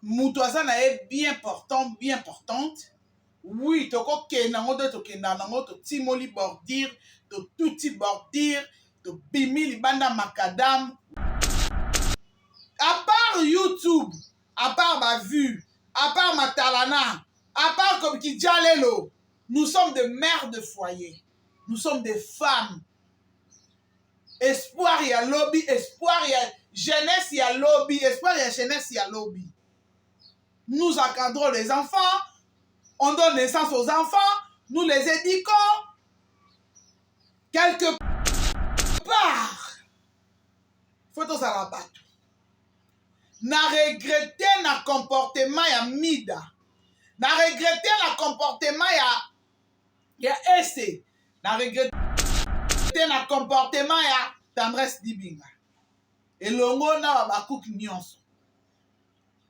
Mutuazana est bien portant, bien portante. Oui, toko kenango de to kenango to timoli bordure, to touti bordure, to bimili banda macadam. À part YouTube, à part ma vue, à part ma talana, à part comme qui Djalelo, nous sommes des mères de foyer. Nous sommes des femmes. Espoir y a lobby, espoir y a jeunesse y a lobby, espoir y a jeunesse y a lobby. Nous encadrons les enfants, on donne naissance aux enfants, nous les éduquons. Quelque part, faut que ça la batte. Na regretter na comportement ya Mida. Na regretter na comportement ya Ese. Na regretter na comportement ya Tendresse Dibinga. Et longo na bakouk nyonso.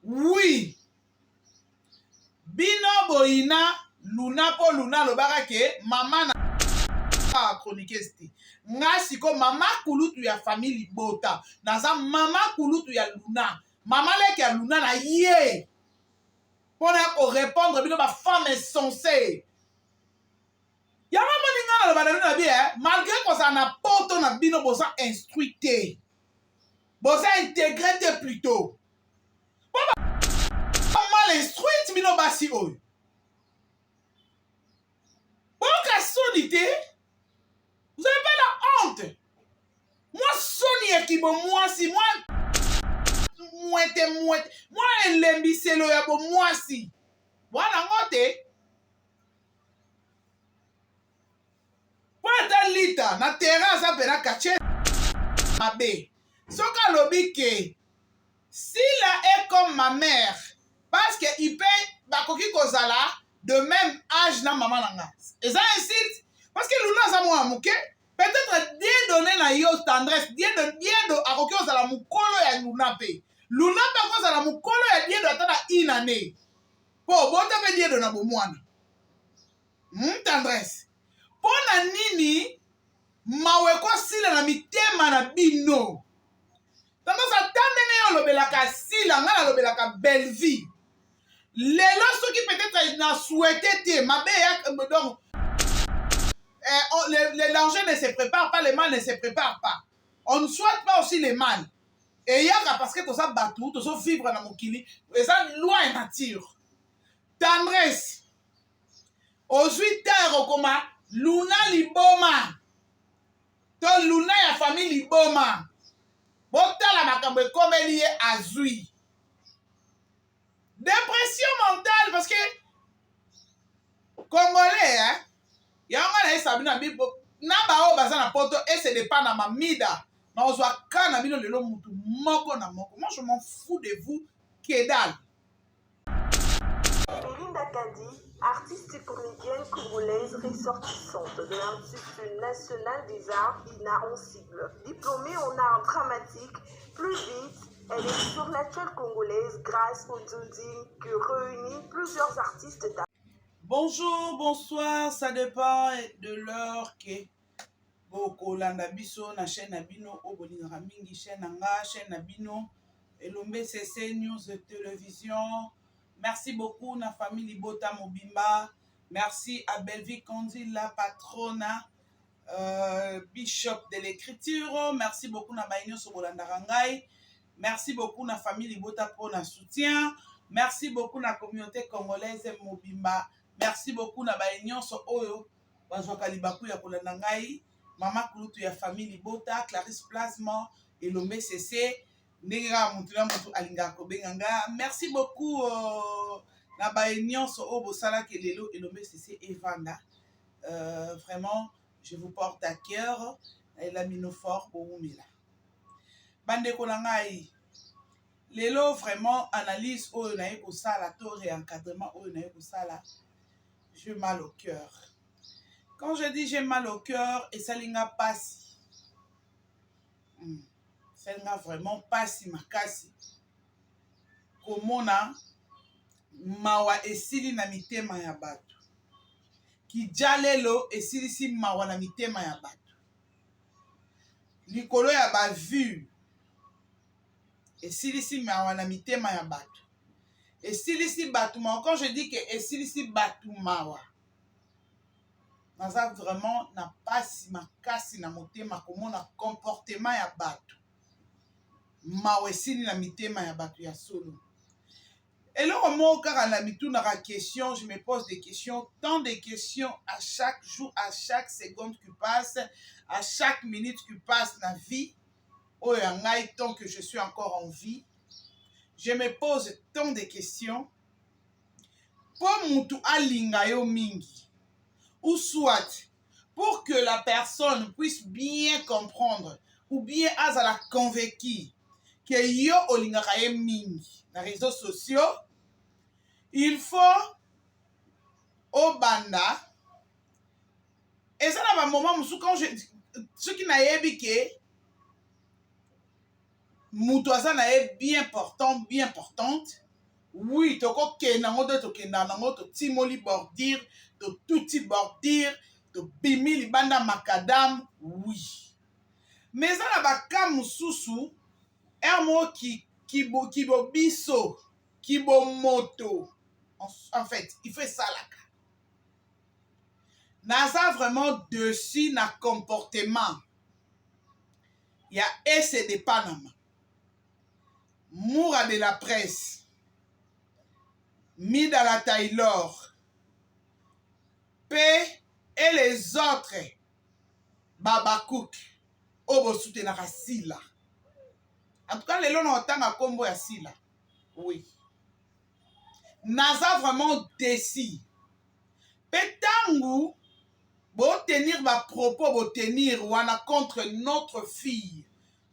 Oui. Bino boina luna po luna lobaka ke mama na chronique esti. Nga siko mama kulutu ya famille bota. Naza mama kulutu ya luna. Mama leke ya luna na ye. Pona ko répondre bino ba femme insensée. Ya mama ninga na ba na bien, malgré que ça na poto na bino bosa instruité. Bosa intégré plutôt. Mal instruite bino basi oyo. Boka sonité. Vous avez pas la honte. Moi soni ekibo moi si moi moi elembiselo ya bo moi si. Wana ngote. Pata lita na terrasse apena kache mabe. Soka lobi ke s'il est comme ma mère parce que il peut bakoki kozala de même âge na maman nanga. Et ça incite parce que luna za mo amuke peut-être Dieu donné na yo tendresse Dieu do akoki ozala mukolo ya luna pe. Luna pa kozala mukolo ya Dieu do atana inane. Po bota pe Dieu do na bo mwana. Tendresse. Pona nini maweko sila na mitema na bino. Tandis attendez yo lobelaka sila nga na lobelaka belle vie. Lelo soki peut-être na souhaité te mabe ya donc les dangers ne se préparent pas, les mal ne se préparent pas. On ne souhaite pas aussi les mal. Et yaka parce que tout ça batou, tout ça vivre na mokili, et ça loi et nature. Tendresse. Aujourd'hui terre koma luna liboma. To luna ya famille liboma. Botala makambo ekomeli ye azui. Dépression mentale parce que Congolais hein. Yanga na esabina bibo na ba o baza na poto et c'est dépend na mamida. Na ozwa kana bino lelo mutu moko na moko. Moi je m'en fous de vous que dalle. Belinda Kandi, artiste et comédienne congolaise ressortissante de l'Institut national des arts INA en cible. Diplômée en art dramatique, plus vite, elle est sur la toile congolaise grâce au building que réunit plusieurs artistes d'art. Bonjour, bonsoir, ça dépend de l'heure que boko landa biso na chaîne Nabino o bolingaka mingi chaîne nanga chaîne Nabino Elombe CC News de télévision. Merci beaucoup na famille Libota Mobimba. Merci à Belvi Kondi, la patronne, bishop de l'écriture. Merci beaucoup na Baïnyo Sobolandarangai. Merci beaucoup na famille Libota pour na soutien. Merci beaucoup na communauté congolaise Mobimba. Merci beaucoup na Baïnyo so oyo. Bazwaka libaku ya kolandangai. Mama Kulutu ya famille Libota, Clarisse Plasma, Elombe CC. Merci beaucoup na baignon so obo sala kelelo Elombe CC Evanda. Vraiment, je vous porte à cœur et la minofort pour Oumila. Bande kolangai. Lelo vraiment analyse oyo na yeko sala to réencadrement oyo na yeko sala. J'ai mal au cœur. Quand je dis j'ai mal au cœur et ça linga passe. Ça n'a vraiment pas si makasi. Komona mawa esili na mitema ya bato. Kijalelo esili si mawa na mitema ya bato. Likolo ya ba vue esili si mawa na mitema ya bato. Et silisi batuma, quand je dis que et silisi batuma, naza vraiment na pasi makasi na motema komona comportement ya bato. Mawe sili na mitema ya bato ya solo. Et là, au moment où question, je me pose des questions, tant de questions à chaque jour, à chaque seconde qui passe, à chaque minute qui passe dans la vie, oh, tant que je suis encore en vie, je me pose tant de questions. Pour mutu alinga yo mingi, ou soit pour que la personne puisse bien comprendre, ou bien azala convaincu que yo olinga yo mingi dans les réseaux sociaux, il faut au banda et ça na ba moment musu quand je ce qui n'a yebi que mutu aza na ye bien important bien importante oui toko kena ngo to kena ngo to timoli bordure to tuti bordure to bimi libanda macadam oui mais ça na ba ka mususu ermo ki bo biso ki bo moto en fait il fait ça là. Naza vraiment dessus na comportement. Il y a essai de Panama. Moura de la presse. Mida la Taylor. P et les autres. Baba Cook. Obo soutenaka Sila. En tout cas, les lois n'ont pas combo à Sila. Oui. Naza vraiment dessus. Petangu. Pour tenir ma propos, pour tenir wana contre notre fille,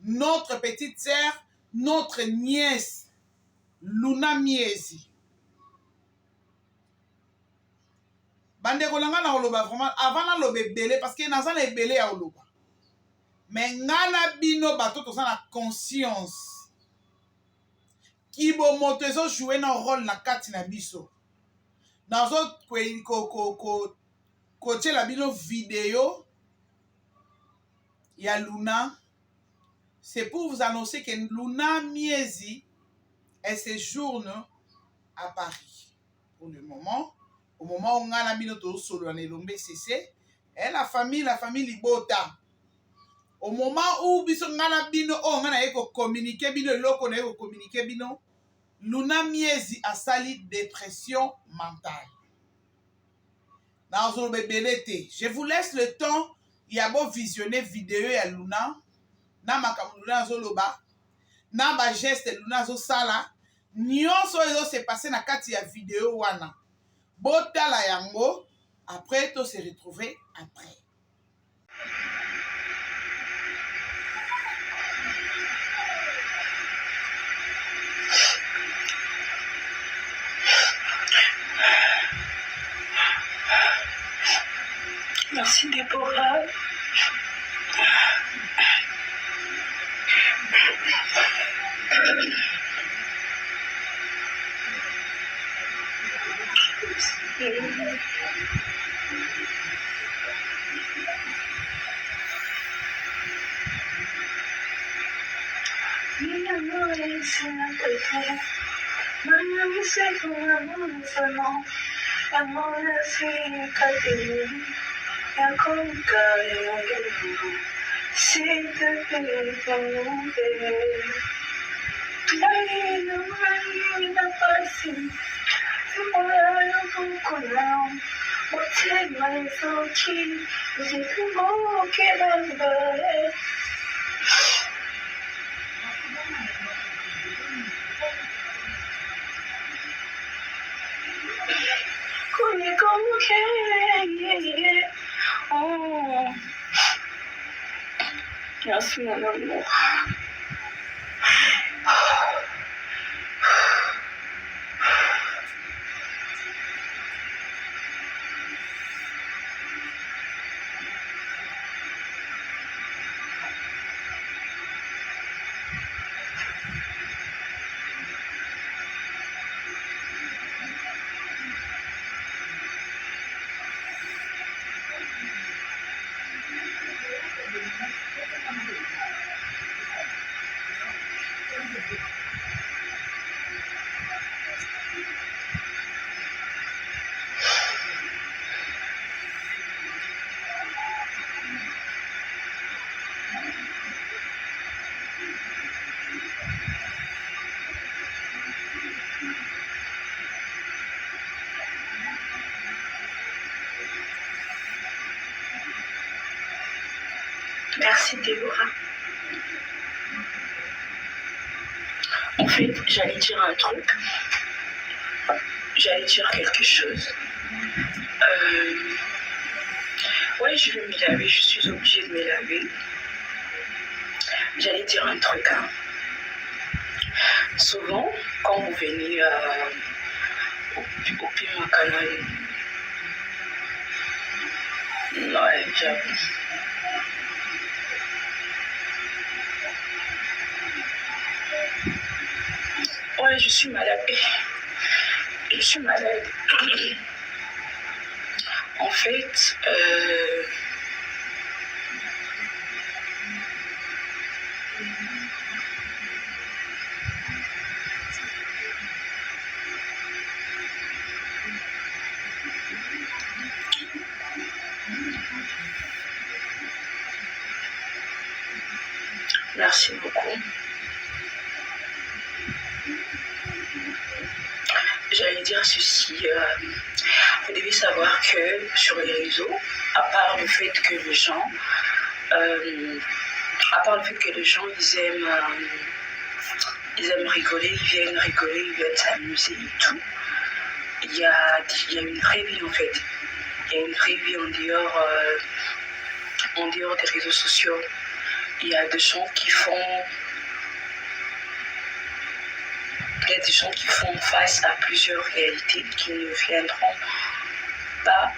notre petite sœur, notre nièce, Luna Miezi. Bande kolanga na oloba vraiment avant na lobe belé parce que naza na belé ya oloba. Mais ngana bino bato to na conscience. Ki bo motezo jouer na rôle na kati na biso. Nazo Côté la bino vidéo, il y a Luna. C'est pour vous annoncer que Luna Miezi, elle séjourne à Paris. Pour le moment, au moment où on a bino to solo en elombe cc, et la famille Libota. Au moment où biso ngana bino on a communiquer bino loko na communiquer bino, Luna Miezi a sali dépression mentale. Je vous laisse le temps. Il y a beau visionner vidéo ya Luna. Na makamu Luna zoloba. Na ba geste Luna zo sala. Nyonso ezo se passer na kati ya vidéo wana. Bota la yango. Après, to se retrouver après. Merci Déborah. Merci mon amour. Merci Déborah. En fait, j'allais dire un truc. J'allais dire quelque chose. Ouais, je vais me laver. Je suis obligée de me laver. J'allais dire un truc. Hein. Souvent, quand vous venez au Pima Canal, ouais, j'avoue. Ouais, je suis malade. Je suis malade. En fait, merci beaucoup. J'allais dire ceci. Vous devez savoir que sur les réseaux, à part le fait que les gens, ils aiment rigoler, ils viennent s'amuser et tout. Il y a une vraie vie en fait. Il y a une vraie vie en dehors des réseaux sociaux. Il y a des gens qui font face à plusieurs réalités qui ne viendront pas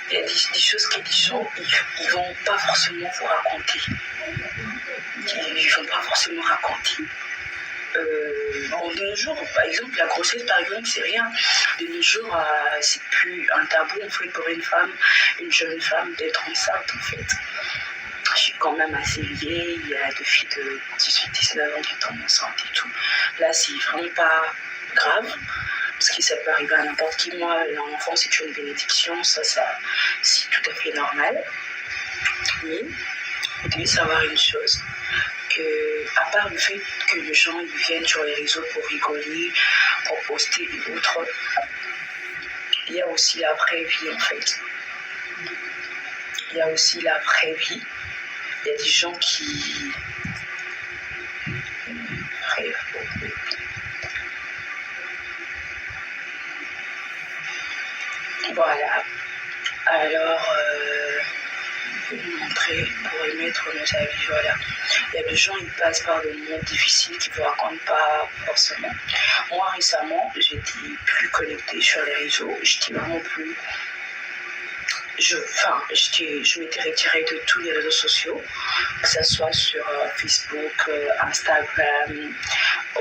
il y a des choses que les gens ils vont pas forcément vous raconter. Ils vont pas forcément raconter. De nos jours, par exemple, la grossesse, par exemple, c'est rien. De nos jours, c'est plus un tabou en fait pour une jeune femme d'être enceinte en fait. Je suis quand même assez vieille, il y a des filles de 18-19 ans qui tombent enceintes et tout. Là, c'est vraiment pas grave, parce que ça peut arriver à n'importe qui. Moi, l'enfant, c'est une bénédiction, ça c'est tout à fait normal. Mais vous devez savoir une chose, que à part le fait que les gens ils viennent sur les réseaux pour rigoler, pour poster et autres, il y a aussi la vraie vie en fait. Il y a aussi la vraie vie. Il y a des gens qui... Voilà. Alors, je vais vous montrer pour émettre nos avis. Voilà. Il y a des gens qui passent par des moments difficiles qui ne vous racontent pas forcément. Moi, récemment, j'étais plus connectée sur les réseaux. J'étais vraiment plus... Je m'étais retirée de tous les réseaux sociaux, que ce soit sur Facebook, Instagram,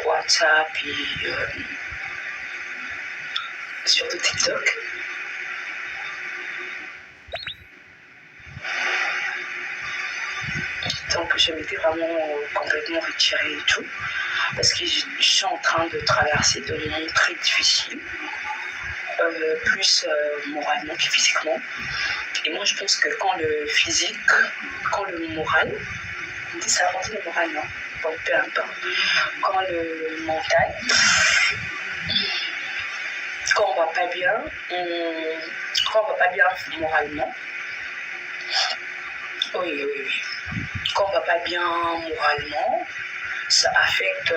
WhatsApp et surtout TikTok. Donc je m'étais vraiment complètement retirée et tout, parce que je suis en train de traverser des moments très difficiles, plus moralement que physiquement. Et moi, je pense que quand le moral, ça va dire le moral, non, bon, peu importe, quand le mental, quand on va pas bien moralement, oui, quand on va pas bien moralement, ça affecte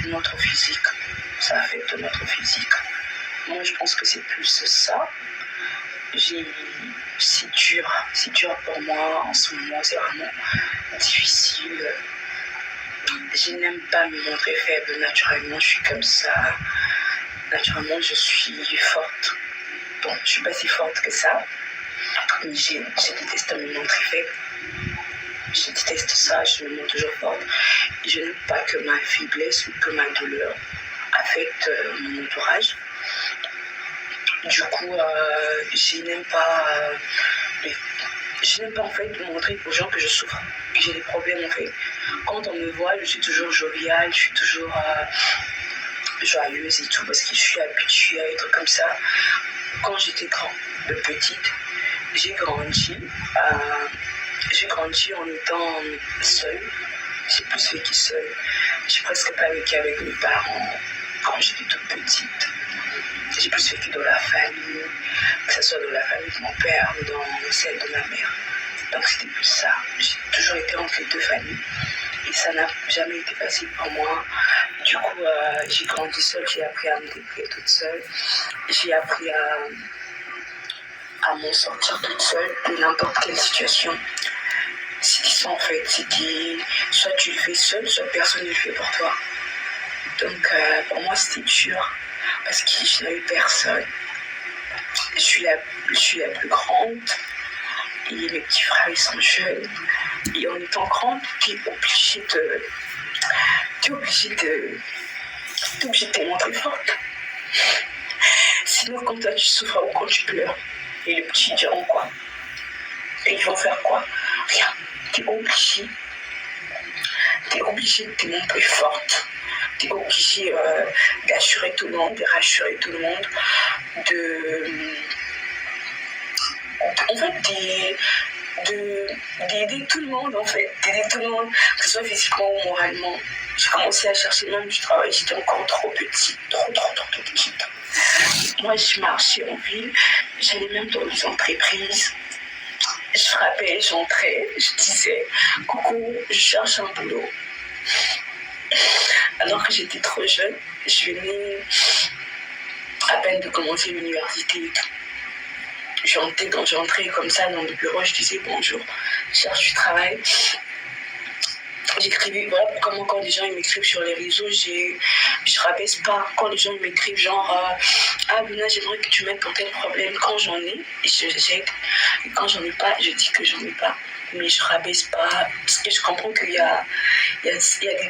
notre physique, Moi, je pense que c'est plus ça. C'est dur pour moi en ce moment, c'est vraiment difficile. Je n'aime pas me montrer faible, naturellement, je suis comme ça. Naturellement, je suis forte. Bon, je suis pas si forte que ça, mais je déteste me montrer faible. Je déteste ça, je me montre toujours forte. Et je n'aime pas que ma faiblesse ou que ma douleur affecte mon entourage. Du coup, je n'aime pas je n'aime pas en fait montrer aux gens que je souffre, que j'ai des problèmes en fait. Quand on me voit, je suis toujours joviale, je suis toujours joyeuse et tout, parce que je suis habituée à être comme ça. Quand j'étais petite, j'ai grandi en étant seule. J'ai plus vécu seule. J'ai presque pas vécu avec mes parents quand j'étais toute petite. J'ai plus vécu dans la famille, que ce soit dans la famille de mon père ou dans celle de ma mère. Donc c'était plus ça. J'ai toujours été entre les deux familles et ça n'a jamais été facile pour moi. Du coup, j'ai grandi seule, j'ai appris à me débrouiller toute seule. J'ai appris à m'en sortir toute seule de n'importe quelle situation. C'était ça en fait, c'était soit tu le fais seul, soit personne ne le fait pour toi. Donc pour moi c'était dur parce que je n'avais personne. Je suis la plus grande et mes petits frères ils sont jeunes. Et en étant grande, tu es obligée de te montrer forte. Sinon quand toi tu souffres ou quand tu pleures, et les petits diront quoi? Et ils vont faire quoi? Rien. T'es obligé de te montrer forte. T'es obligé d'assurer tout le monde, de rassurer tout le monde, d'aider tout le monde en fait, d'aider tout le monde, que ce soit physiquement ou moralement. J'ai commencé à chercher même du travail, j'étais encore trop petite, trop petite. Moi je marchais en ville, j'allais même dans les entreprises. Je frappais, j'entrais, je disais « Coucou, je cherche un boulot ». Alors que j'étais trop jeune, je venais à peine de commencer l'université et tout. J'entrais comme ça dans le bureau, je disais « Bonjour, je cherche du travail ». J'écrivais, voilà pourquoi moi quand les gens ils m'écrivent sur les réseaux, je rabaisse pas. Quand les gens ils m'écrivent genre ah Luna j'aimerais que tu m'aides pour tel problème, quand j'en ai, j'aide. Et quand j'en ai pas, je dis que j'en ai pas. Mais je rabaisse pas, parce que je comprends qu'il y a des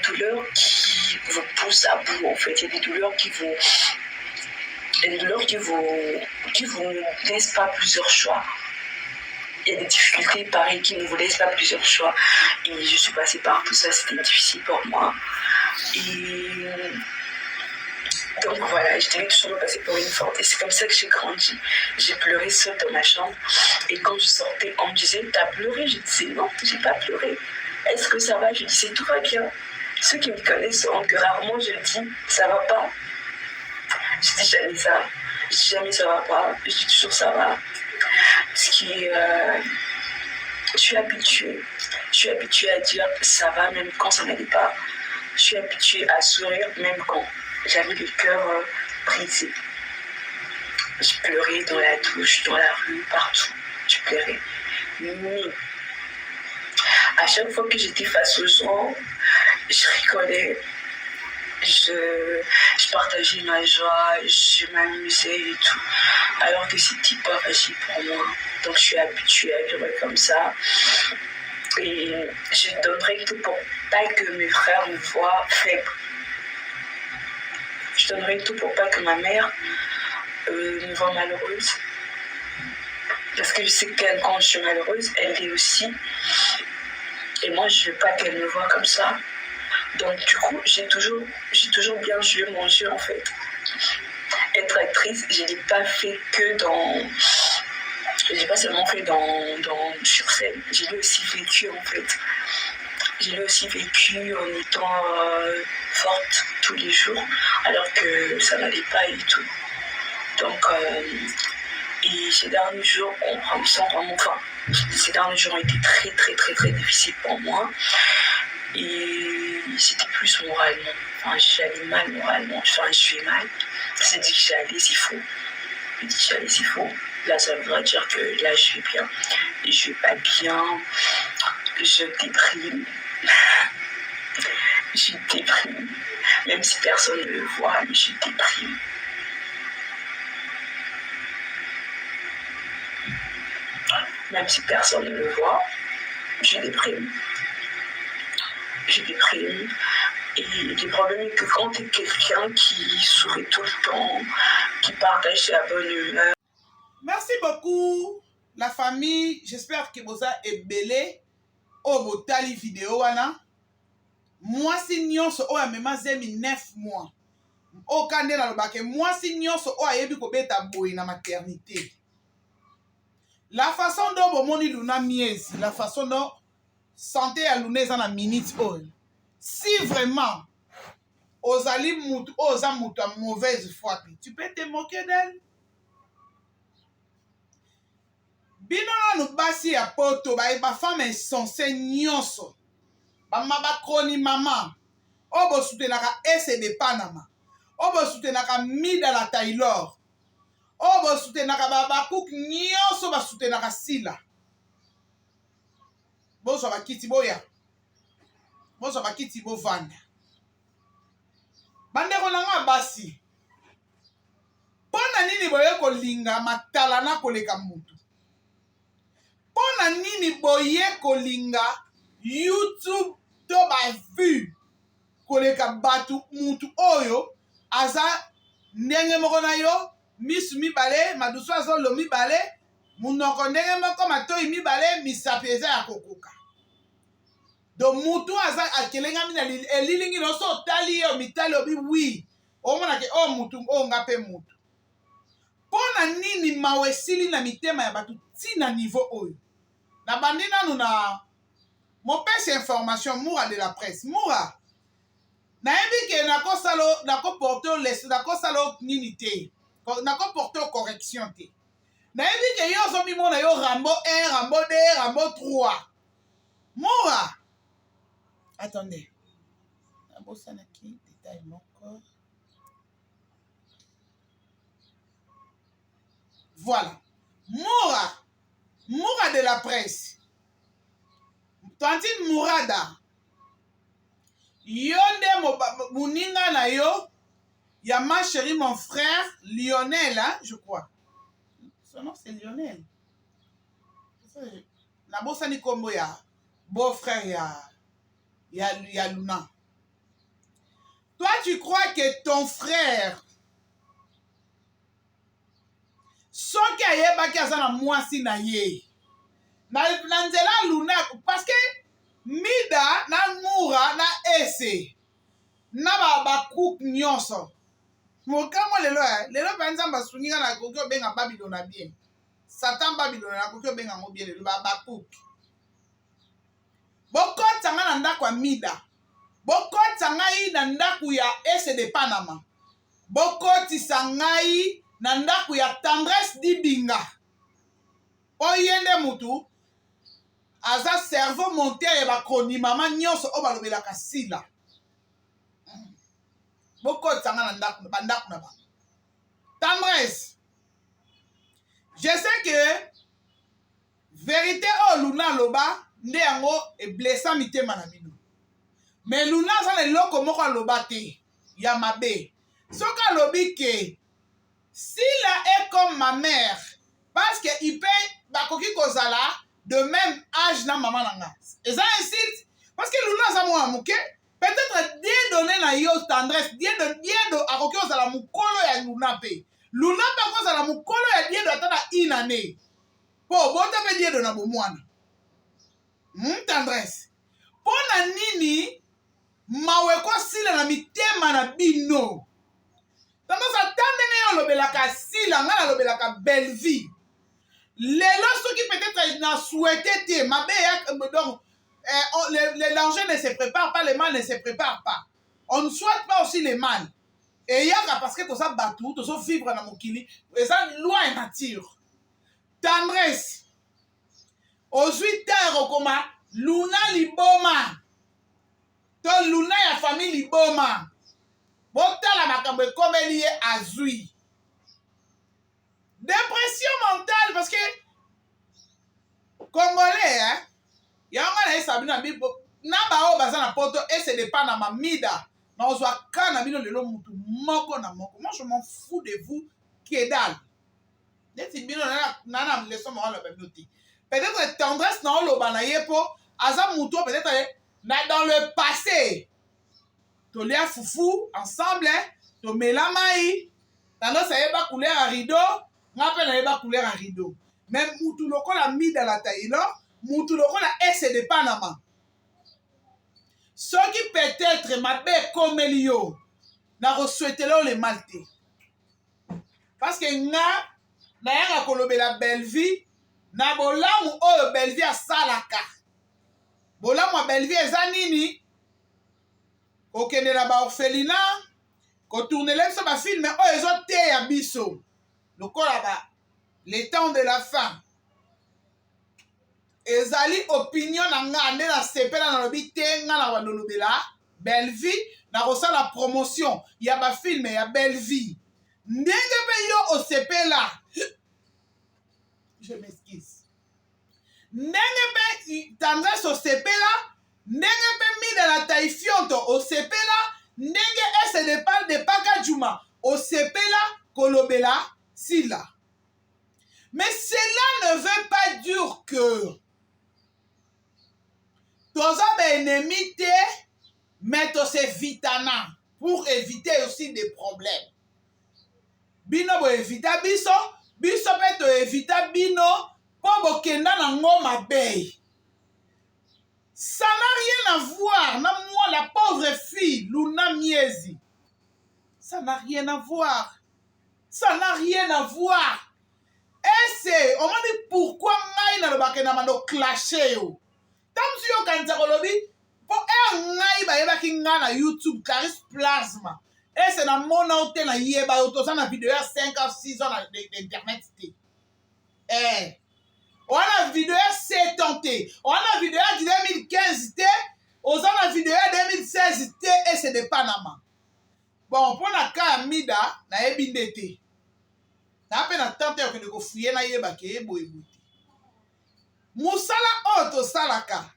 douleurs qui vous poussent à bout en fait. Il y a des douleurs qui vous ne laissent pas plusieurs choix. Il y a des difficultés pareilles qui ne vous laissent pas plusieurs choix. Et je suis passée par tout ça, c'était difficile pour moi. Et donc voilà, je devais toujours me passer pour une forte. Et c'est comme ça que j'ai grandi. J'ai pleuré seule dans ma chambre. Et quand je sortais, on me disait « T'as pleuré ?» Je disais « Non, j'ai pas pleuré. Est-ce que ça va ?» Je disais « Tout va bien. » Ceux qui me connaissent sauront que rarement je dis « Ça va pas ?» Je dis jamais ça. Je dis jamais « Ça va pas ». Je dis toujours « Ça va ». Parce que je suis habituée à dire ça va même quand ça n'allait pas. Je suis habituée à sourire même quand j'avais le cœur brisé. Je pleurais dans la douche, dans la rue, partout. Je pleurais. Mais à chaque fois que j'étais face aux gens, je rigolais. Je partageais ma joie, je m'amusais et tout. Alors que c'était pas facile pour moi. Donc je suis habituée à vivre comme ça. Et je donnerais tout pour pas que mes frères me voient faible. Je donnerais tout pour pas que ma mère me voit malheureuse. Parce que je sais que quand je suis malheureuse, elle l'est aussi. Et moi, je veux pas qu'elle me voie comme ça. Donc du coup, j'ai toujours bien joué mon jeu en fait. Être actrice, je l'ai pas fait que dans... Je l'ai pas seulement fait sur scène. Je l'ai aussi vécu en fait. Je l'ai aussi vécu en étant forte tous les jours, alors que ça n'allait pas et tout. Donc, et ces derniers jours, on me sent vraiment... Enfin, ces derniers jours ont été très très très très difficiles pour moi. Et c'était plus moralement. Enfin, j'allais mal moralement. Enfin, je vais mal. C'est dit que j'allais, c'est faux. Je dis que j'allais, c'est faux. Là, ça voudrait dire que là, je vais bien. Et je vais pas bien. Je déprime. Je déprime. Même si personne ne le voit, mais je déprime. Même si personne ne le voit, je déprime. Je déprime. Et le problème est que quand tu es quelqu'un qui sourit tout le temps, qui partage la bonne humeur. Merci beaucoup. la famille, j'espère que vous avez belé au botali vidéo wana. Moi si nyonso o amema zemi 9 mois. O kande na lobake moi si nyonso o ayebi ko beta boy na maternité. La façon dont bomoni Luna miezi, la façon dont santé ya Luna eza na minute oyo. Si vraiment ozali mutu oza mutu a mauvaise foi, tu peux te moquer d'elle. Bino nanu basi ya poto ba femme insensée nyonso. Ba kroni mama. Obo soutenaka ese de Panama. Obo soutenaka Mida la Taylor. Obo soutenaka Babakouk nyonso ba soutenaka Sila. Boso ba kiti boya. Boso ba kiti bo vanda. Bandeko nanga basi. Pona nini boye kolinga matala na koleka mutu. Pona nini boye kolinga YouTube to ba vu koleka batu mutu oyo aza ndenge moko na yo misu mibale madusu azolo mibale munoko ndenge moko matoi mibale misapi eza ya kokoka. Do mutu aza akelenga mina elilingi no so tali yo mitali obi wi omona ke o mutu o ngape mutu. Pona nini mawesili na mitema ya batu tina niveau oyo. Na bandi nanu na mopesi information Moura de la presse. Moura nayebi ke nako porto nini te. Nako porto correction te. Nayebi ke yo zo mimona yo Rambo 1, Rambo 2, Rambo 3. Moura. Attendez. Nabosa ki détail moko. Voilà. Moura de la presse. Tantine Mourada. Yonde Mouninga na yo. Ya ma chérie, mon frère Lionel, hein, je crois. Son nom c'est Lionel. La bossa ni kombo ya beau-frère ya Luna. Toi, tu crois que ton frère soki ayebaki aza na mwasi na ye na nzela Luna parce que Mida na Moura na ese na bakouk nyonso mokamo lelo pa nzamba sunginga na koki obenga Babylon na bien Satan Babylon na koki obenga ngo bien lelo bakouk bokota nga na ndako ya Mida bokota ngai na ndako ya ese de Panama bokotisa ngai na ndako ya Tendresse Dibinga oyende mutu aza cerveau monteur ya bakroni mama nyonso o balobelaka Sila bokota nga na bandako na ba Tendresse. Je sais que vérité o Luna loba nde yango e blessa mitema na bino mais Luna aza na eloko moko aloba te ya mabe soki alobi ke Sila est comme ma mère parce que il peut bakoki kozala de même âge na maman nanga. Et ça insulte parce que Luna za mwa muke peut-être Dieu donné na yo Tendresse Dieu akoki ozala mukolo ya Luna pe. Luna pa kozala mukolo ya Dieu ata na inane. Po bota pe Dieu na bomwana. Tendresse. Pona nini maweko Sila na mitema na bino. Tandis attendez yo lobelaka Sila nga lobelaka belle vie. Les lorsqu'ils qui peut-être n'a souhaité te mabe donc le danger ne se prépare pas, le mal ne se prépare pas. On ne souhaite pas aussi le mal. Et il y a parce que tout ça batou, tout ça vivre dans mon kili, et ça loi et nature. Tendresse. Aujourd'hui terre comme Luna liboma. To Luna ya famille liboma. Bota la makambo comme lié azui. Dépression mentale parce que Congolais hein yanga na esabina bibo na ba o baza na poto et c'est de Panama Mida na ozwa kana bino lelo mutu moko na moko. Moi je m'en fous de vous que dalle. Neti bino na leçon mo la bibliothèque. Peut-être Tendresse na lo bana yepo aza mutu peut-être dans le passé. To lia foufou ensemble to melamai tandis ça yeba couleur à rideau. Rappelle la couleur à rideau. mais mutu lokola Mida la Taylor, mutu lokola ese de Panama. Soki peut-être mabe komeli yo, na souhaitelo le malte. Parce que nga na yanga kolobela Belleville, na bolamu oyo Belleville asalaka. Bolamu a Belleville eza nini? Kokende na ba orphelinat, kotournele biso ba film oyo ezoteya biso. Lokola ba le temps de la fin. Ezali opinion na nga nde na sepela na lobi te nga na walolobela Belleville na kosala promotion ya ba film ya Belleville. Ndenge pe yo osepela. Je m'excuse. Ndenge pe tendresse osepela, ndenge pe Mida la Taifionto osepela, ndenge ese de parle de Paka Juma osepela kolobela sila. Mais cela ne veut pas dire que toza ba ennemi te, mais to se vitana pour éviter aussi des problèmes. Bino bo évita biso, biso pe to évita bino po bokenda na ngoma bei. Ça n'a rien à voir na moi la pauvre fille Luna Miezi. Ça n'a rien à voir. Ça n'a rien à voir. Et c'est, on m'a dit pourquoi ngai na lobake na mando clasher yo. Tam si yo kanza kolobi, po ngai ba yeba ki nga na YouTube Caris Plasma. Et c'est dans mon autre na yeba yo to ça na vidéo ya 5 à 6 ans d'internet té. On a vidéo ya 7 ans té. On a vidéo ya 2015 té. On a vidéo ya 2016 té et c'est de Panama. Bon, pour na ka Mida na yebi ndete. Na pe na tante yo kende ko fuye na yeba ke ebo ebuti. Musala oto salaka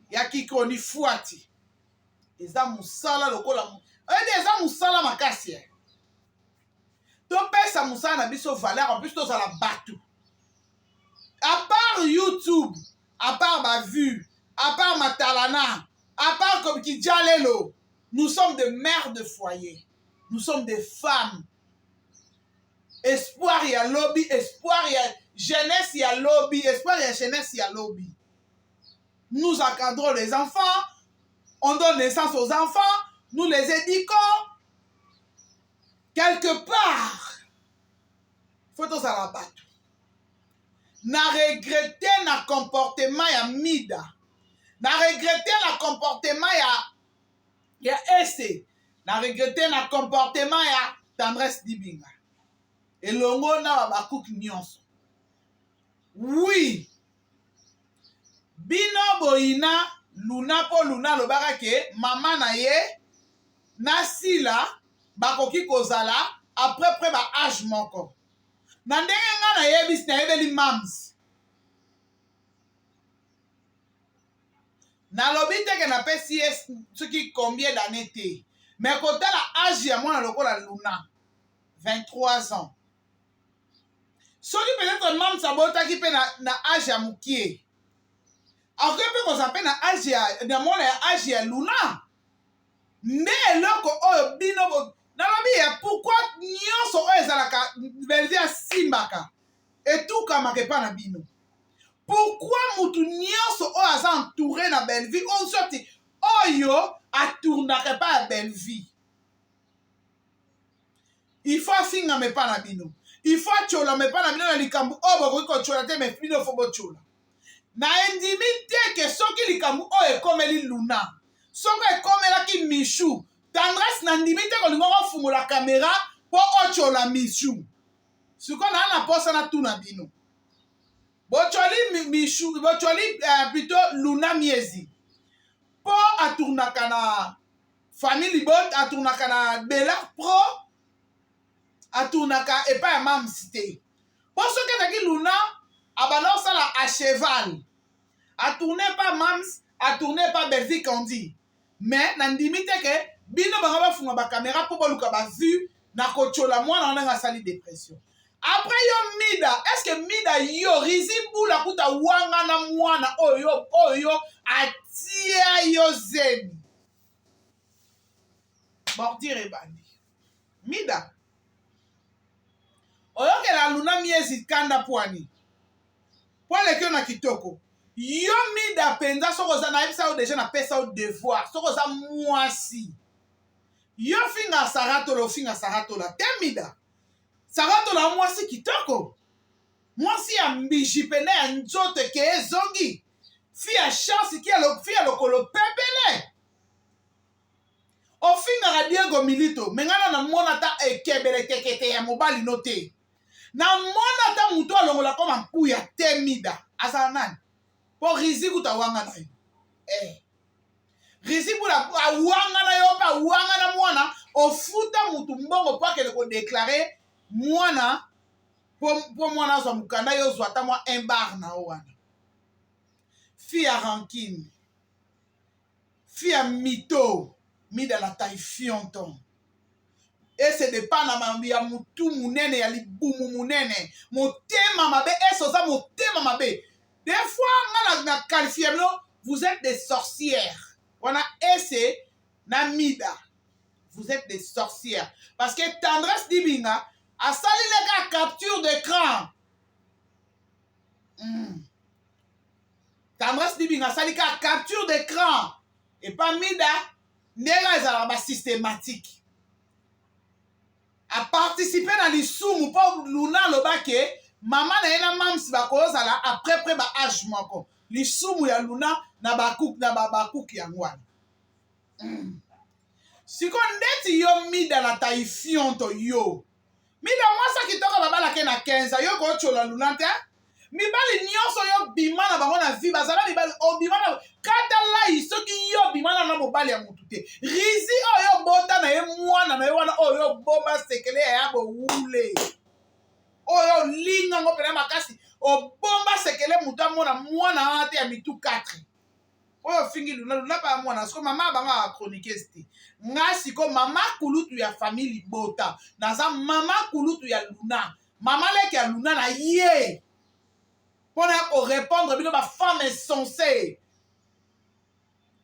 ya kikoni fuati. Eza musala lokola eza musala makasi. To pesa musala na biso valeur en plus to za la batu. À part YouTube, à part ma vue, à part ma talana, à part comme qui Djalelo, nous sommes des mères de foyer. Nous sommes des femmes. Espoir y a lobby, espoir y a jeunesse y a lobby, espoir y a jeunesse y a lobby. Nous encadrons les enfants, on donne naissance aux enfants, nous les éduquons. Quelque part, faut tout ça la battre. Na regretter na comportement ya Mida. Na regretter na comportement ya Ese. Na regretter na comportement ya Tendresse Dibinga. Et longo na bakouk nyonso. Oui. Bino boina Luna po Luna lobaka ke mama na ye na sila bakoki kozala après ba âge moko. Na ndenge nga na yebisi na yebeli mams. Na lobi teke na pesi soki combien d'années te. Mais kotala âge ya mwana lokola Luna. 23 ans. Soki peut-être mams abotaki pe na âge ya mukie. Après pe kozape na âge ya mwana ya âge ya Luna. Nde eloko oyo bino bo nalobi ya pourquoi nyonso oyo ezalaka Belleville simbaka etukamaka epa na bino. Pourquoi mutu nyonso oyo aza entouré na Belleville on sorti oyo atournaka epa ya Belleville. Il faut afingama epa na bino. Il faut atolama epa na bino na likambo oyo bokoki kotola te me bino fo botola. Na endimi te ke soki likambo oyo ekomeli Luna. Soki ekomelaki Michou. Tendresse na ndimi te kolingo kofungola kamera po ochola Michou. Siko na posa na tuna bino. Bocholi Michou, bocholi plutôt Luna Miezi. Po atournaka na famille bot, atournaka na Bella Pro, atournaka epa ya mam cité. Po soki ezaki Luna abana osala à cheval. Atourne pas mams, atourne pas Belleville Kandi. Mais na ndimi te ke bino banga bafunga ba caméra po boluka ba vue na kochola mwana nga sali dépression. Après yo Mida, est-ce que Mida yo rizibu la kuta wanga na mwana oyo atia yo zemi. Bordire bandi. Mida. Oyo ke la Luna Miezi kanda poani. po leki na kitoko yo mida penza soko oza nayebisa yo deja napesa yo devoir soko oza mwasi yo finga saratola ofinga saratola te mida saratola mwasi kitoko mwasi ya mbiji pene ya nzoto ke ezongi fi ya chance fi ya lokolo pepele ofingaka Diego Milito mengana na mona ta ekebele tekete ya mobali no te na mona ta mutu alongola koma mpuya te mida azala nani po rizi kuta wanga na yo rizi kuta awanga na yo pa awanga na mwana ofuta mutu mbongo po akele kodeklare mwana po mwana azwa mukanda yo ozwa ata mwa un bar na yo wana fi ya rancune fi ya mito mida la taille fionton ese depa na ya mutu munene ya libumu munene motema mabe ese oza motema mabe des fois na qualifié vous êtes des sorcières wana ese na mida vous êtes des sorcières parce que tendresse dibinga asali leka capture d'écran tendresse dibinga asali ka capture d'écran et pas mida ndenge ezalaka basystématique aparticipe na lisumu mpo luna alobake mama na ye na mamsi bakozala après baage moko lisumu ya luna na bakuki yango wana siko ndeti yo mida na taifionto yo mida mwasa kitoko babalake na 15 yo kotyola luna te mibali nyonso yo bima na bango na vi bazala mibali obima na katala soki yo bima na mobali ya mutu te rizi oyo bota na ye mwana na ye wana oyo bomba sekele ya bowule oyo linga ngo pena makasi obomba sekele mutu amona mwana wana te ya mitu 4 oyo fingi luna pa mwana siko mama banga chroniqueuse te nga siko mama kulutu ya famille bota naza mama kulutu ya luna mama leke ya luna na ye pona ko répondre bino ba femme insensée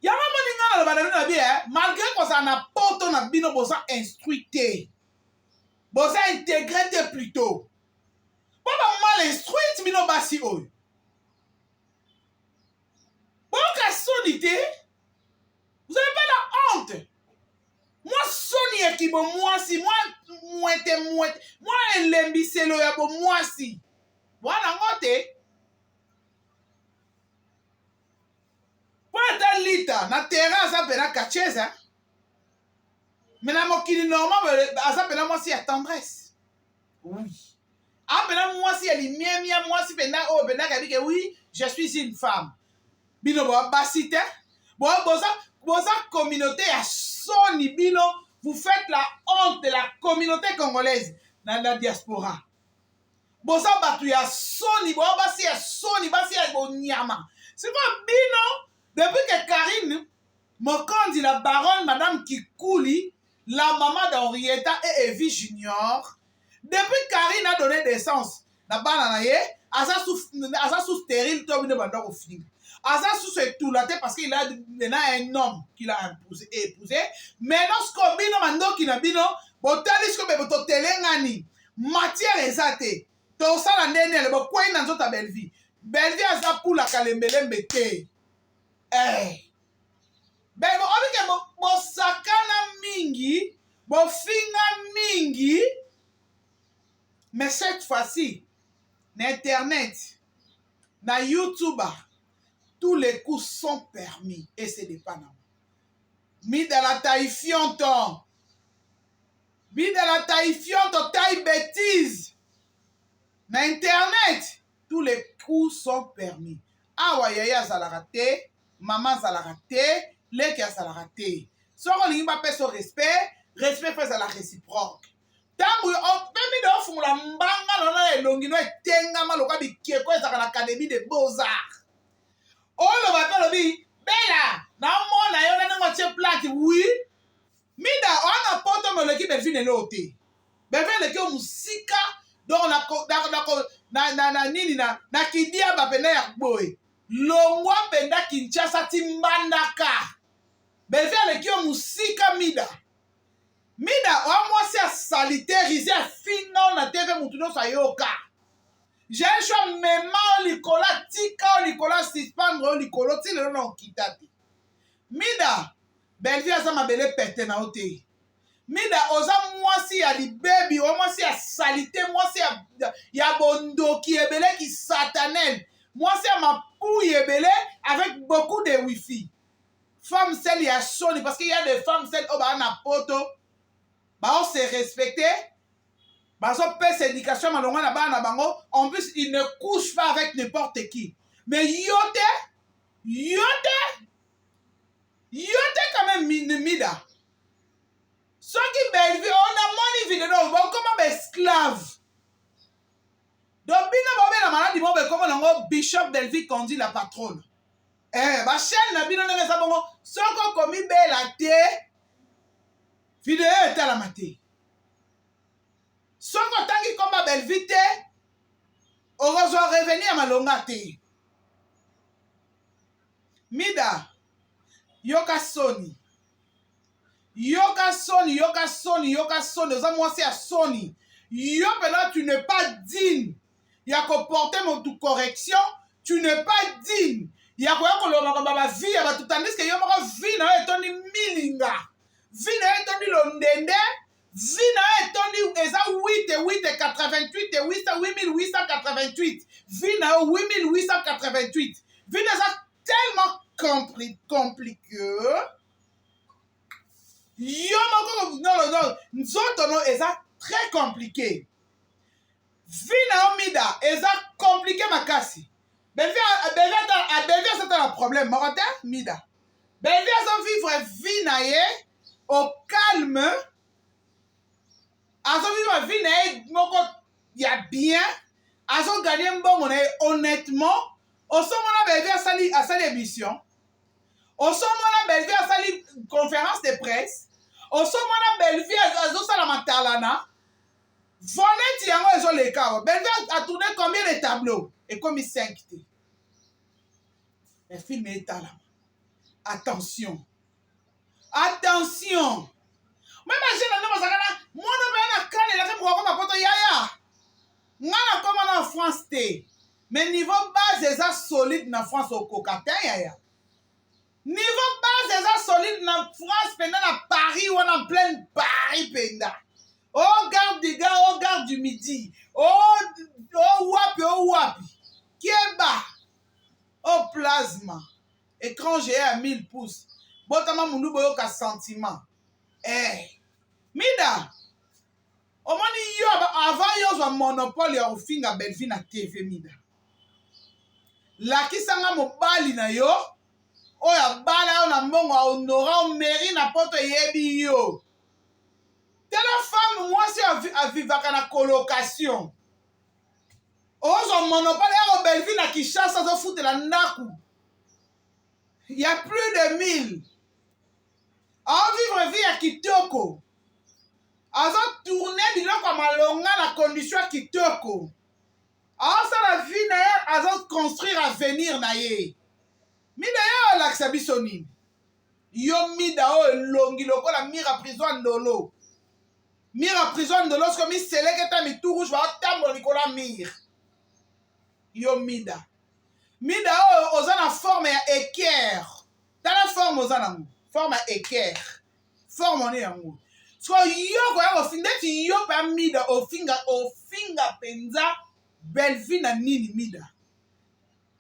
ya mama ninga na bana na bien malgré ko ça na poto na bino bosa instruité bosa intégré te plutôt papa mal instruite bino basi oyo boka sonité vous avez pas la honte moi soni ekibo mwasi moi elembiselo ya bo mwasi bwana ngote Pata lita na terrain aza pena kacheza mais na mokili normal aza pena mwasi ya tendresse oui apena mwasi ya limiemia mwasi pena o pena kabike oui je suis une femme bino bo basite boza communauté ya soni bino vous faites la honte de la communauté congolaise na la diaspora boza batu ya soni bo basi ya soni basi ya bonyama c'est quoi bino. Depuis que Karine Mokondi, la baronne Madame Kikouli, la maman d'Henrietta et Evie Junior, depuis Karine a donné naissance, la bananaye, asa sous stérile, tout le monde au film. Asa sous ce tout là, parce qu'il a un homme qu'il a épousé. Maintenant, ce qu'on bino mando qui n'a bino, botalis comme boto telengani, matière exate, to ça la nene, le bo quoi dans ta belle vie. Belle vie asa pour la kalembele mbete. Ben bo sakana mingi, bo finga mingi, mais cette fois-ci, na internet, na YouTube, tous les coups sont permis et c'est des panams. Mis dans la taille fionton, taille bêtise. Na internet, tous les coups sont permis. Awa yaya zalarate. Maman zalaka te, leki azalaka te. Soko lingi ba peso respect fait à la réciproque. Tangu pemi de ofungula mbanga lona elongi no etenga maloka bikeko ezaka na académie de beaux-arts. Olo ba pelo bi bela na mona yo na ngo che plate oui. Mida ona poto moleki Belvine lote. Belvine leki o musika donc na nini na kidia ba pena ya boy. Longwa penda Kinshasa timbandaka. Belvie aleki yo musika mida. Mida wa mwasi a salite rize a fina na TV mutuno sa yoka. j'ai un choix même au likola tika au likola suspendre au likolo ti lelo na okita te mida belle-vie aza mabele pete na ote mida oza mwasi ya libebi o mwasi ya salite mwasi ya bondoki ebele ki satanel mwasi ya mapouille ebele avec beaucoup de wifi femme celle ya soni parce qu'il y a des femmes celles au ba na poto ba on se respecter ba so pèse éducation malonga na ba na bango en plus il ne couche pas avec n'importe qui mais yote quand même mida soki belle-vie on a moni vidéo bon comment esclave donc bino bobela maladi mo be comme nango Bishop Belle-Vie conduit la patronne ba chaîne na bino ndenge sa bongo soko komi bela te vidéo etalama te soko tangi komba Belle-Vie te okozwa revenir ya malonga te mida yoka soni oza mwasi ya soni yo pena tu n'es pas digne ya koporter motu correction tu n'es pas digne ya koya kolobaka bavie ya bato tandis ke yo moko vie na yo etondi milinga vie na yo etondi londende vie na yo etondi eza 8888 8888 vie na yo 8888 vie na eza tellement compliqué yo moko non nzoto no eza très compliqué vie na yo mida eza compliqué makasi Belle-Vie asata na problème moko te mida Belle-Vie azo vivre vie na ye au calme azo vivre vie na ye moko ya bien azo gagner mbongo na ye honnêtement osomona Belle-Vie asali émission osomona Belle-Vie asali conférence de presse osomona Belle-Vie azosala matalana voneti yango ezoleka awa Belle-Vie a tourné combien de tableaux ekomi 5 te film etalama attention même agena nde bazalaka mwana obe na kanelaka mokoko mapoto yaya nga na koma na France te mais niveau base eza solide na France okoka te yaya niveau base eza solide na France penda na Paris wana en pleine Paris penda au gare du gars au gare du midi au wapi kieba au plasma écran géant à 1000 pouces botama mundu boyoka sentiment mida omoni yo avant yo zwa monopole ya ofinga Belle-Vie na TV mida lakisanga mobali na yo oyo abala yo na mbongo ahonora omeri na poto eyebi yo tala femme mwasi avivaka na colocation ozwa monopole yako Belle-Vie na Kinshasa azofutela ndaku ya plus de 1000 aovivre vie ya kitoko azotourne biloko ya malonga na condition ya kitoko aosala vie na ye azoconstruire avenir na ye mida yo olakisa biso nini yo mida oyo elongi lokola mire a prison ndolo siko miseleketa mitu rouge baotambola likolo ya mire yo mida oyo oza na forme ya équerre tala forme oza nango forme ya équerre forme one yango so yo koya ndeti yo mpe ya mida ofinga mpenza Belle-Vie na nini mida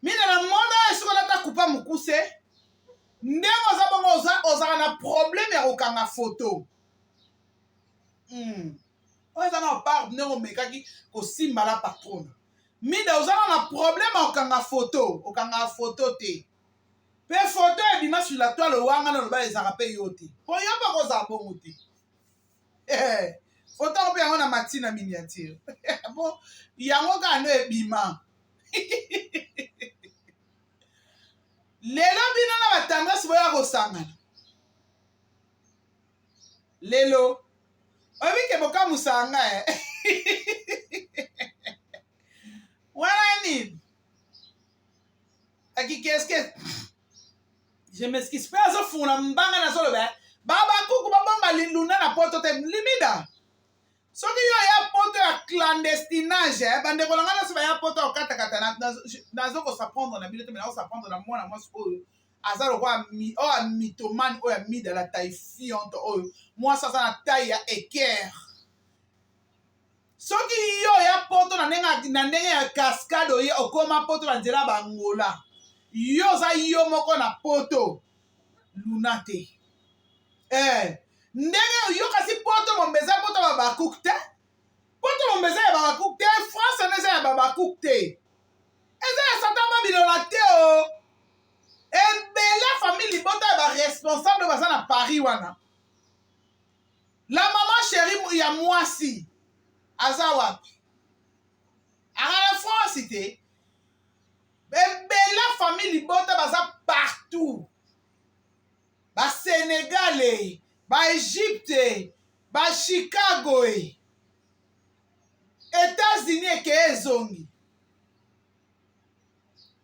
na mondo esiko nata kupa mokuse ndenge oza bongo ozala na problème ya kokanga foto oyo eza na part ndenge omekaki kosimbala patrona mida ozala na problème ya kokanga foto te mpe foto ebima sur la toile owanga na loba ezaka mpe yo te po yo mpe kozala bongo te foto yango mpe yango na matina miniature po yango kaka nde ebima lelo bino na batendresse boya kosangana lelo obike bokamusanga wana nini akikeske je m'excuse mpe azofuna mbanga nazoloba babakuku babomba liluna na poto te limida soki yo ya poto ya clandestinage bandeko na nga nyonso baya poto ya kokatakata nazo kosapprendre na bino te me nakosapprendre na mwana mwasi oyo aza lokola oyo amitomane oyo amida la taille fiante oyo mwasi aza na taille ya équerre soki yo ya poto na ndenge ya cascade oye okoma poto na nzela bangola yo oza yo moko na poto luna te ndenge oyokasi poto mombe eza poto ya babakuk te poto mombe eza ya babakuk te france ene eza ya babakuk te eza ya satan babilona te o ebele famille libota ya baresponsable baza na paris wana la mama chéri ya mwasi aza wapi akala france te ebele famille libota baza partout basénégalais baegypte bachicago états-unis eke ezongi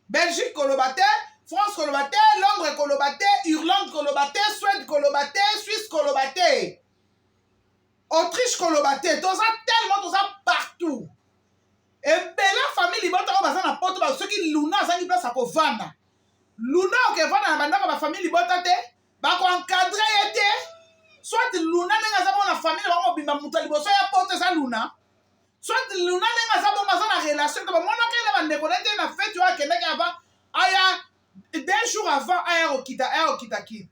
belgique koloba te france koloba te londres koloba te irlande koloba te suède koloba te suisse koloba te autriche koloba te toza tellement toza partout ebele famille libota oyo baza na poto soki luna azangi place ya kovanda luna okevanda na bandako bafamille libota te bakoencadre ye te soit luna ndenge aza bongo na famille bango mobimba moto ya liboso ya poto eza luna soit luna ndenge aza bongo aza na relation te bamonaki na bandeko na te na fete oyo akendaki avant aya des jours avant aya kokita kini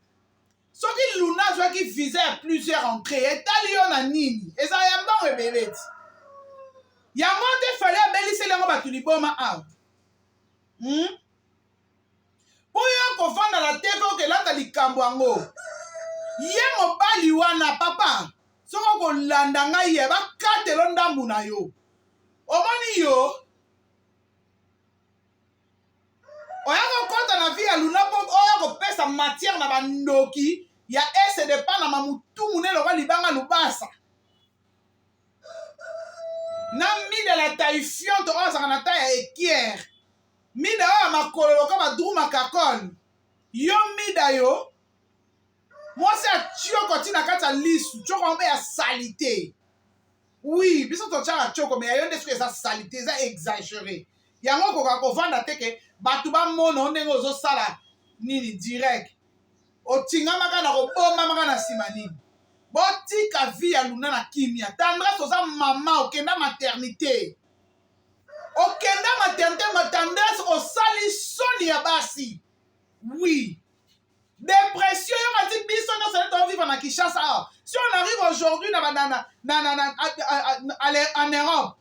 soki luna azwaki visa ya plusieurs entrée etali yo na nini ezala ya mbongo ebele ti yango te fale abeliseli yango bato liboma awa mpo yo kovanda na te ko okelanda likambo yango ye mobali wana papa soki okolanda ngai ye bakatelo ndambu na yo omoni yo oya kokɔta na vi ya luna mpo oya kopesa matière na bandoki ya esedepa na mamutumu ne lokwa libanga lubasa na mida la taille fiante oyo azaka na taille ya équière mida oyo ya makolo loka baduru makakole yo mida yo mwasi atioko ntina kati ya lisu tioko mpe ya salite oui biso totyaka tioko me yayo nde soki eza salite eza exagéré yango okoka kovanda te ke bato bamona o ndenge ozosala nini direct otingamaka na kobomamaka na nsima nini botika vi ya luna na kimia tendresse oza mama okenda maternité tendresse osali soni ya basi oui dépression yo kati biso nyonso nde tovivre na Kinshasa awa si on arrive aujourd'hui en Europe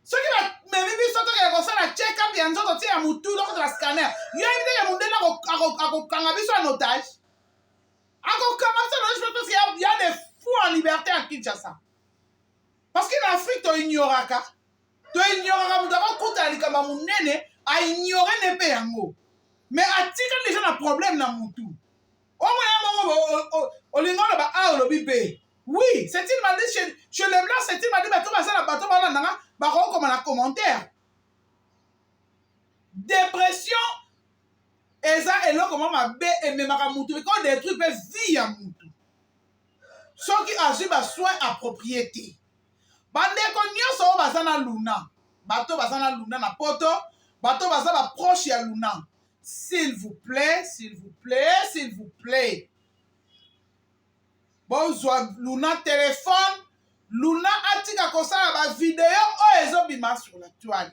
soki bamemi biso tokende kosala check-up ya nzoto tie ya mutu tokotala scanner yo yebi te ya mondele akokanga biso en otage akokanga biso en otage parce qu'il y a des fous en liberté à Kinshasa parce que na Afrique toignoraka moto akokutana likambo ya monene aignore ne mpe yango mais atikali déjà na problème na mutu omona mongo olingo oloba a olobi mpe oui c'est-il m'a dit chez les blancs c'est-il m'a dit bato basala bato balandanga bakokoma na commentaire dépression eza eloko mo mabe ememaka mutu eko détruit mpe vie ya mutu soki azwi basoin approprié te bandeko nyonso oyo baza na luna bato baza na luna na poto bato baza baproche ya luna s'il vous plaît bozwa luna téléphone luna atika kosala bavideo oyo ezobima sur la toile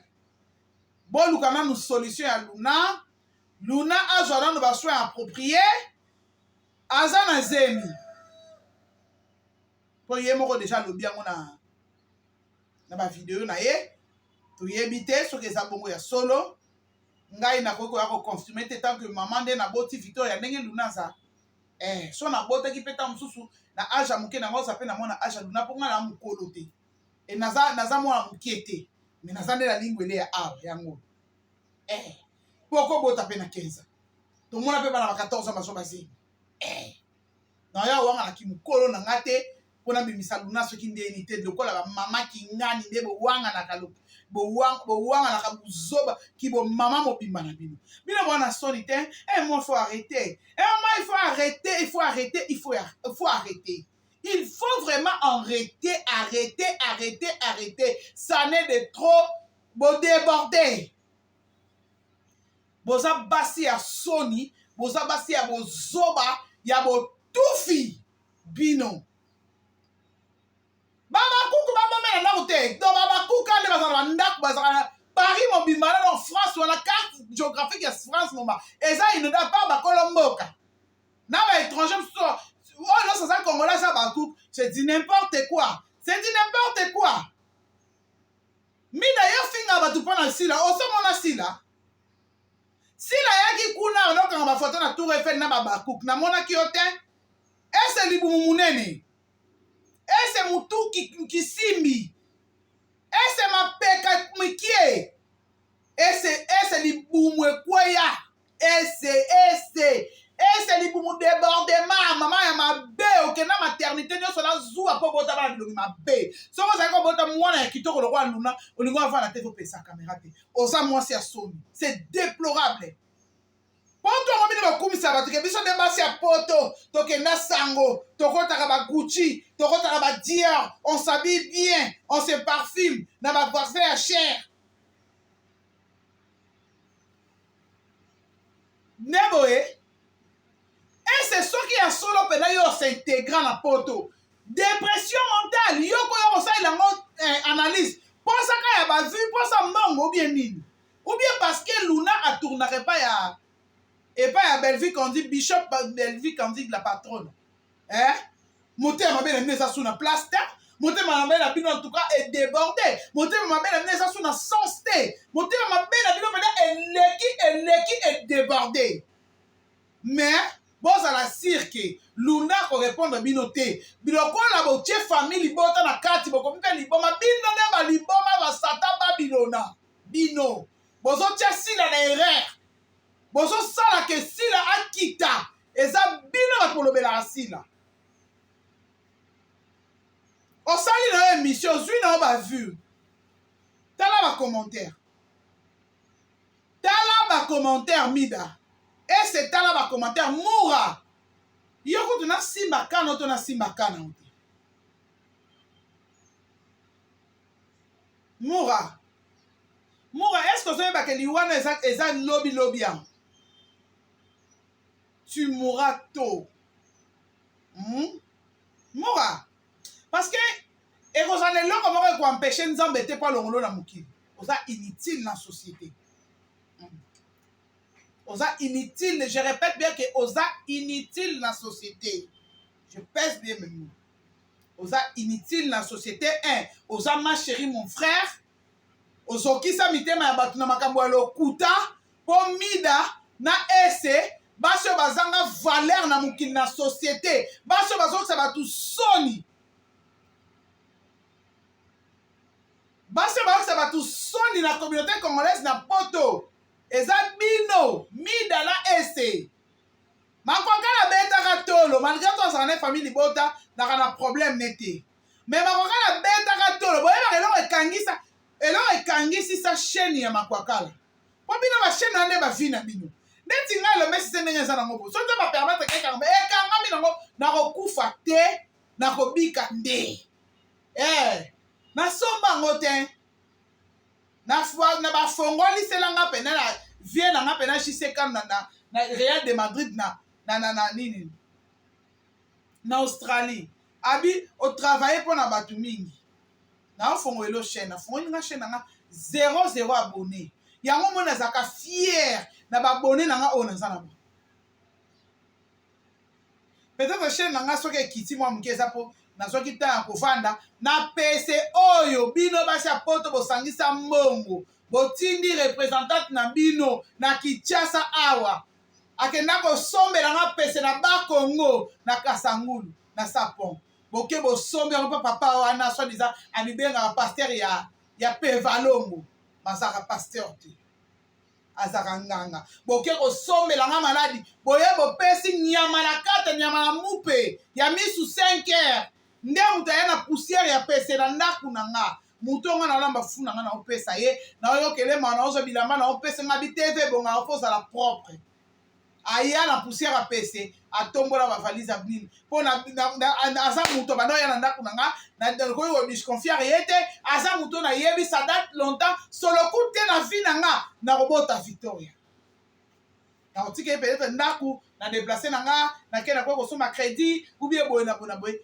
boluka nanu solution ya luna azwa nanu basoin approprié aza na zemi mpo ye moko deja alobi yango na bavideo na ye toyebi te soki eza bongo ya solo ngai nakoki koya koconfirme te tant que mama nde naboti victoire ya ndenge luna aza so nabotaki mpe ta mosusu na age ya moke nango oza mpe namona age ya luna mpo ngai na mokolo te naza mwana moke te me naza nde na lingwele ya awa yango mpo okobota mpe na 15 tomona mpe bana ba 14 baso bazemi naya owanganaki mokolo na nga te mpona bimisa luna soki ndeni te lokola bamama kingani nde bowanganaka buzoba ki bomama mobimba na bino bino mwana soni te moi faut arrêter moi il faut arrêter Il faut vraiment arrêter. Ça n'est de trop bon déborder. Boza basi ya soni, boza basi ya bozoba, ya botufi bino. Baba kuku baba mena na kote. Do baba kuku ande bazala ndaku bazala Paris mobimba na France wala carte géographique ya France moma. Eza inonda pa ba kolomboka. Na ba étranger so oh non ça congolais ça ba kuku, c'est dit n'importe quoi. C'est dit n'importe quoi. Mi d'ailleurs finga ba tu pona sila, o so mona sila. Sila yaki kuna onokanga ba photo na Tour Eiffel na ba kuku na mona ki ote. Ese libumu munene. Ese mutu kisimbi. Ese mapeka mikie. Ese libumu ekweya. Ese libumu débordement. Maman ya mabe. Ok na maternité nyoso na zuwa po bota bana bilomi mabe. Soko zako bota mwana ya kitoko lokwa luna. Olingo afa na tefo pesa caméra te. Osa mwasi ya soni. C'est déplorable. Poto ngomini bakumisa bato ke biso ndembasi ya poto tokenda sango tokotaka ba Gucci tokotaka ba Dior on s'habille bien on se parfume na ba parfum ya cher neboye et c'est soki ya solo pena yo s'intégrant na poto dépression mentale yo ko ça il a analyse posa ka ya ba vie posa mbongo ou bien nini ou bien parce que Luna a tournerait pas ya et pas à Belleville qu'on dit Bishop Belleville qu'on dit la patronne. Hein? Monter ma belle amener ça sous la place terre. Monter ma belle amener en tout cas est débordé. Monter ma belle amener ça sous la sensité. Monter ma belle amener est débordé. Mais bon ça la cirque. Luna ko répondre binoté. Biloko la botie famille bota na kati boko mpe liboma bino ne ba liboma ba sata ba bilona. Bino. Bozo tia sila na erreur. Bozo sala ke sila akita eza bino bakolobela sila osali na émission zwi na ba vue tala ba commentaire mida et c'est tala ba commentaire moura yoko tuna simba kana to na simba kana moura est-ce que ça va que liwana eza lobby hein? Tu mourras tôt. Mourras. Parce que, et vous en êtes là, comment vous empêchez de nous embêter par le rouleau dans le mouki. Vous êtes inutile dans la société. Vous êtes inutile, je répète bien que vous êtes inutile dans la société. Je pèse bien mes mots. Vous êtes inutile dans la société. Vous êtes ma chérie, mon frère. Vous êtes qui ça mité ma batuna makambo alo kuta, pomida, na ese. Baso bazanga valeur na mukili na société baso bazo ça va tout soni baso bazo ça va tout soni na communauté congolaise na poto eza bino mida na ese makwaka na beta ka tolo malgré toi ça na famille libota na problème nete mais makwaka na beta ka tolo boye ba elo ekangisi sa chaîne ya makwakala po bino ba chaîne ande ba vie na bino neti nga le mesi sende nyeza nango bo so te ba permettre kanga ekangami nango na kokufa te na kobika nde na somba ngo te na ba fongoli selanga pena na vie na nga pena chiseka na Real de Madrid na nini na Australie abi o travailler pour na batu mingi na fongolo chaîne na fongoli nga chaîne nga 0 abonné yango mona zaka fier na ba abonné na nga ona za na ba peut-être chaîne na nga soki ekiti mwa muke eza po na soki ta kovanda na PC oyo bino basi apoto bosangisa mbongo botindi représentante na bino na Kinshasa awa akenda kosombela nga PC na Bakongo na Kasangulu na Sapon boke bosombela pa papa wana so diza amibenga pasteur ya Pevalongo masaka pasteur te azaka nganga boke kosombela nga maladi boye bopesi nyama na kata nyama na mupe ya misu 5 heures nde mutu aya na poussière ya pese na ndaku na nga mutu nga na lamba funa nga na opesa ye na oyokele ma na ozo bilamba na opesa nga bi TV bonga opozala propre aya na poussière à pese atombola ba valise à bnini po na asa muto bando ya na ndako nanga na ko yo disconfier yete asa muto na yebi ça date longtemps solo coûte na vie nanga na robota Victoria na otike peut-être ndako na déplacer nanga na kena ko soma crédit ou bien boy na boy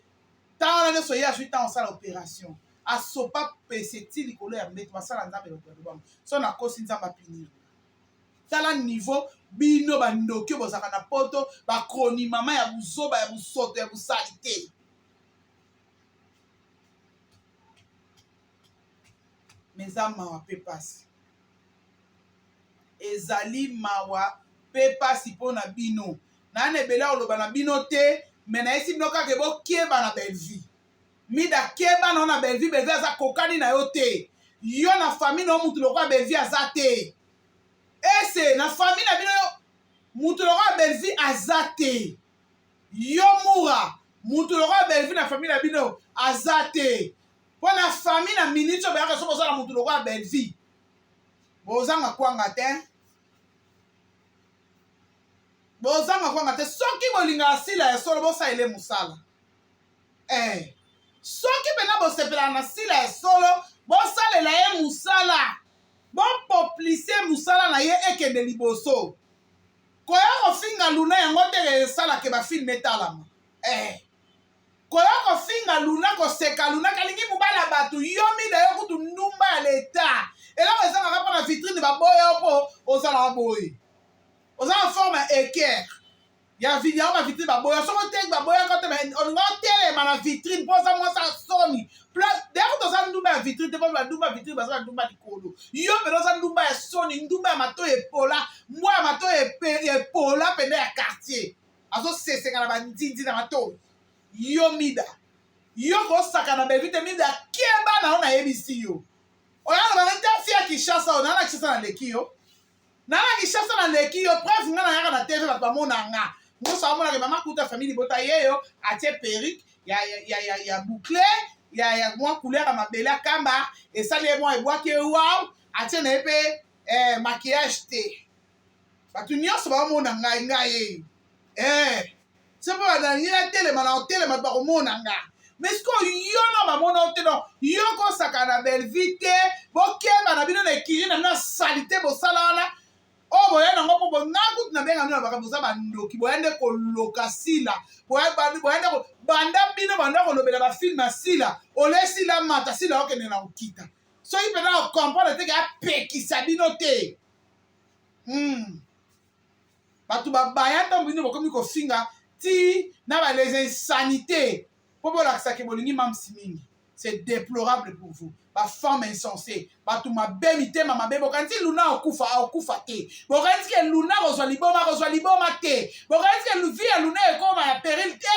tant na so ya 8 ans ça l'opération a sopa pese ti likolo ya mbeti basala nzambe lokola so na kosi nzamba pinir tala niveau bino bandoki bozaka na poto bakroni mama ya buzoba ya busoto ya busali te meza mawa mpe pasi ezali mawa mpe pasi mpo na bino nana ebele oloba na bino te me nayesi bino kaka bokeba na belvie mida keba na belvie aza kokani na yo te yo na famille na mutu lokola belvie aza te ese na famille na bino mutu lokola belvie aza te yo mura mutu lokola belvie na famille na bino aza te mpo na famille na minute oyo bayaka so bozala mutu lokola belvie bozanga kwanga te soki bolinga asila ya solo bosaele mosala soki pena bosepela na sila ya solo bosalela ye mosala bopoplise mosala na ye ekende liboso koya kofinga luna yango te esalaka bafilme etalama koya kofinga luna koseka luna kalingi mobala bato yo mida yo kutu ndumba ya leta eloko ezangaka mpo na vitrine baboya mpo ozala boye oza en forme équerre ya video ma vitrine baboya soko te baboya kote olinga otelema na vitrine mpo oza mwasa soni deko toza ndumba ya vitrine te mpo bandumba ya vitrine baza bandumba likolo yo pene oza ndumba ya soni ndumba ya mato epola mwa ya mato epola pene ya quartier azoseseka na bandindi na mato yo mida yo kosaka na bevite mida keba na yo nayebisi yo oyana banete afia Kinshasa onana Kinshasa na leki yo nana Kinshasa na leki yo preuve nga na yaka na TV bato bamona nga ngoso amonaka mama kuta famille bota yeyo atie perruque ya boucler ya mwa couleur ya mabele akamba esali ye mwa ebwaki wow atie na ye mpe maquillage te bato nyonso bamona ngai se mpo badangina telema na otelema bakomona nga mais siko yo no bamona ote no yo kosaka na belvie te bokeba na bino na ekiri na bino na salite bosala wana oyo boya nango mpo bongakutu na benga bino na baka boza bandoki boya nde koloka sila boya nde banda bino banda kolobela bafilme ya sila ole sila mata sila okende na okita soki mpena okomprendre teke apekisa bino te bato babaya ntango bino bokomi kofinga ti na balese insanité mpo bolakisaki bolingi mamsi mingi c'est déplorable pour vous bafemme insensée bato mabe mitema mabe bokanisi luna okufa te bokanisi ke luna kozwa liboma te bokanisi ke vi ya luna ekoma ya peril te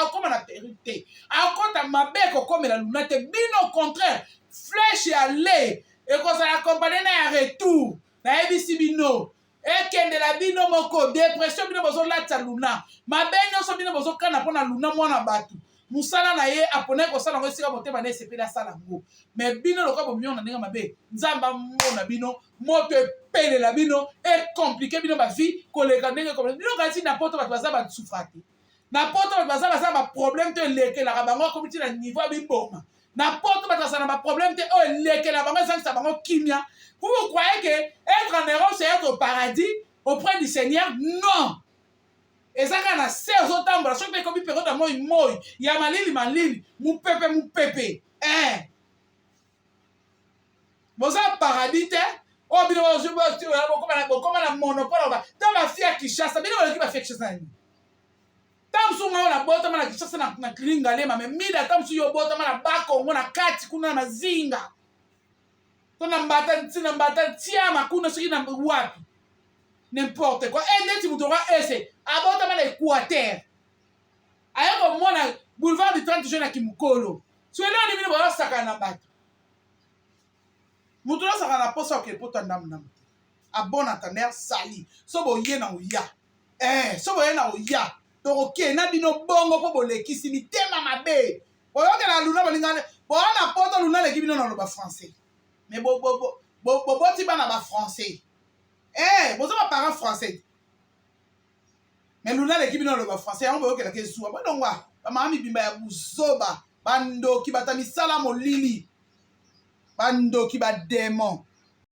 akoma na peril te akota mabe ekokomela luna te bino au contraire flèche ya le ekozala akompane na ya retour nayebisi bino ekendela bino moko dépression bino bozolatisa luna mabe nyonso bino bozokana mpo na luna mwana bato musala na ye apone kosala ngo esika motema na esepeli asala ngo me bino lokola bomiona ndenge mabe nzambe amona bino moto epelela bino ecomplike bino bavie koleka ndenge bino kasi na poto bato baza basufra te na poto bato baza baproblème te elekelaka bango akomiti na niveau ya biboma na poto bato basala na baproblème te oyo elekelaka bango ezangisa bango kimia vous vous croyez que être en erreur c'est être au paradis auprès du Seigneur? Non. ezaka na se ozotambola soki ekomi periode ya moi ya malili mupepe boza paradis te oyo bino bokoma na monopole ta bafie ya Kinshasa bino baleki bafie ya Kinshasa nini ta mosu nga na botama na Kinshasa na klininga lema me mida ta mosu yo botama na bakongo na kati kuna na zinga to na mbata tiama kuna soki na wapi n'importe quoi neti mutu oka ese abotama na Équateur aya komona boulevard du 30 juin na Kimukolo soelani bino bozosaka na bato mutu osaka na posa oke poto ndamu abona taner sali so boye na oya so boye na oya tokoke na bino bongo mpo bolekisi mitema mabe boyokela luna bolingane boana poto luna leki bino na loba français mais boti bana ba français boza ba parents français mais luna l'équipe non le français on veut que la question soit donc wa mama bimba ya buzoba bando ki batami sala molili bando ki ba démon